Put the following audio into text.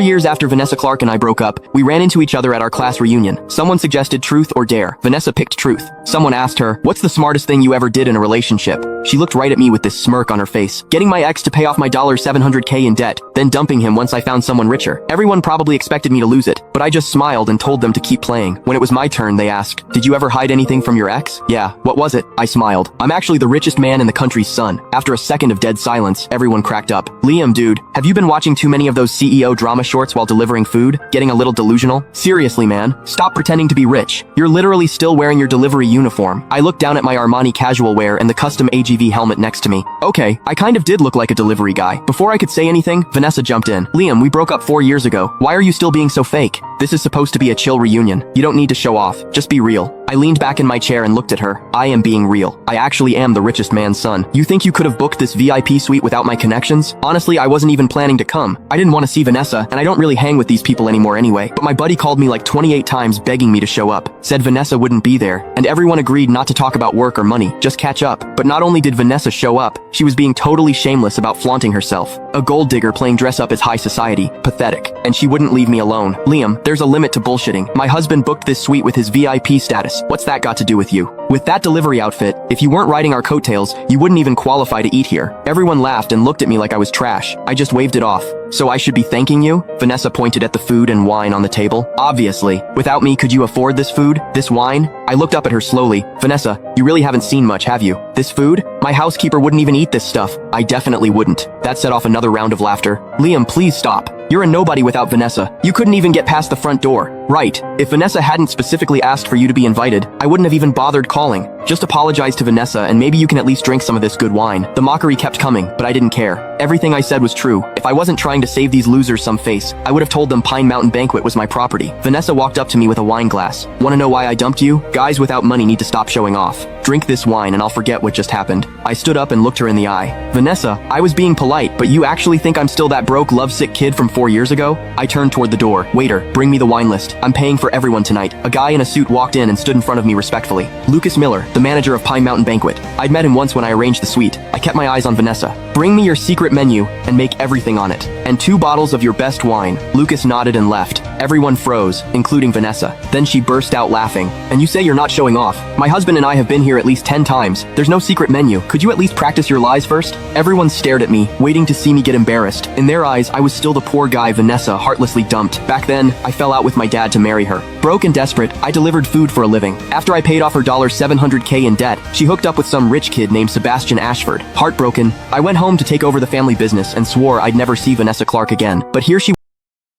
Years after Vanessa Clark and I broke up, we ran into each other at our class reunion. Someone suggested truth or dare. Vanessa picked truth. Someone asked her, "What's the smartest thing you ever did in a relationship?" She looked right at me with this smirk on her face. Getting my ex to pay off my $700K in debt, then dumping him once I found someone richer. Everyone probably expected me to lose it, but I just smiled and told them to keep playing. When it was my turn, they asked, "Did you ever hide anything from your ex?" "Yeah, what was it?" I smiled. "I'm actually the richest man in the country's son." After a second of dead silence, everyone cracked up. "Liam, dude, have you been watching too many of those CEO drama shorts while delivering food? Getting a little delusional? Seriously, man, stop pretending to be rich. You're literally still wearing your delivery uniform." I looked down at my Armani casual wear and the custom AGV helmet next to me. Okay, I kind of did look like a delivery guy. Before I could say anything, Vanessa jumped in. "Liam, we broke up 4 years ago. Why are you still being so fake? This is supposed to be a chill reunion. You don't need to show off. Just be real." I leaned back in my chair and looked at her. "I am being real. I actually am the richest man's son. You think you could have booked this VIP suite without my connections? Honestly, I wasn't even planning to come. I didn't want to see Vanessa, and I don't really hang with these people anymore anyway. But my buddy called me like 28 times begging me to show up. Said Vanessa wouldn't be there, and everyone agreed not to talk about work or money, just catch up. But not only did Vanessa show up, she was being totally shameless about flaunting herself. A gold digger playing dress up as high society. Pathetic. And she wouldn't leave me alone. Liam, there's a limit to bullshitting. My husband booked this suite with his VIP status. What's that got to do with you? With that delivery outfit, if you weren't riding our coattails, you wouldn't even qualify to eat here." Everyone laughed and looked at me like I was trash. I just waved it off. "So I should be thanking you?" Vanessa pointed at the food and wine on the table. "Obviously. Without me, could you afford this food? This wine?" I looked up at her slowly. "Vanessa, you really haven't seen much, have you? This food? My housekeeper wouldn't even eat this stuff." "I definitely wouldn't." That set off another round of laughter. "Liam, please stop. You're a nobody without Vanessa. You couldn't even get past the front door." "Right. If Vanessa hadn't specifically asked for you to be invited, I wouldn't have even bothered calling. Just apologize to Vanessa and maybe you can at least drink some of this good wine." The mockery kept coming, but I didn't care. Everything I said was true. If I wasn't trying to save these losers some face, I would have told them Pine Mountain Banquet was my property. Vanessa walked up to me with a wine glass. "Wanna know why I dumped you? Guys without money need to stop showing off. Drink this wine and I'll forget what just happened." I stood up and looked her in the eye. "Vanessa, I was being polite, but you actually think I'm still that broke, lovesick kid from 4 years ago?" I turned toward the door. "Waiter, bring me the wine list. I'm paying for everyone tonight." A guy in a suit walked in and stood in front of me respectfully. Lucas Miller, the manager of Pine Mountain Banquet. I'd met him once when I arranged the suite. I kept my eyes on Vanessa. "Bring me your secret menu and make everything on it. And 2 bottles of your best wine." Lucas nodded and left. Everyone froze, including Vanessa. Then she burst out laughing. "And you say you're not showing off? My husband and I have been here at least 10 times. There's no secret menu. Could you at least practice your lies first?" Everyone stared at me, waiting to see me get embarrassed. In their eyes, I was still the poor guy Vanessa heartlessly dumped. Back then, I fell out with my dad to marry her. Broke and desperate, I delivered food for a living. After I paid off her $700K in debt, she hooked up with some rich kid named Sebastian Ashford. Heartbroken, I went home to take over the family business and swore I'd never see Vanessa Clark again. But here she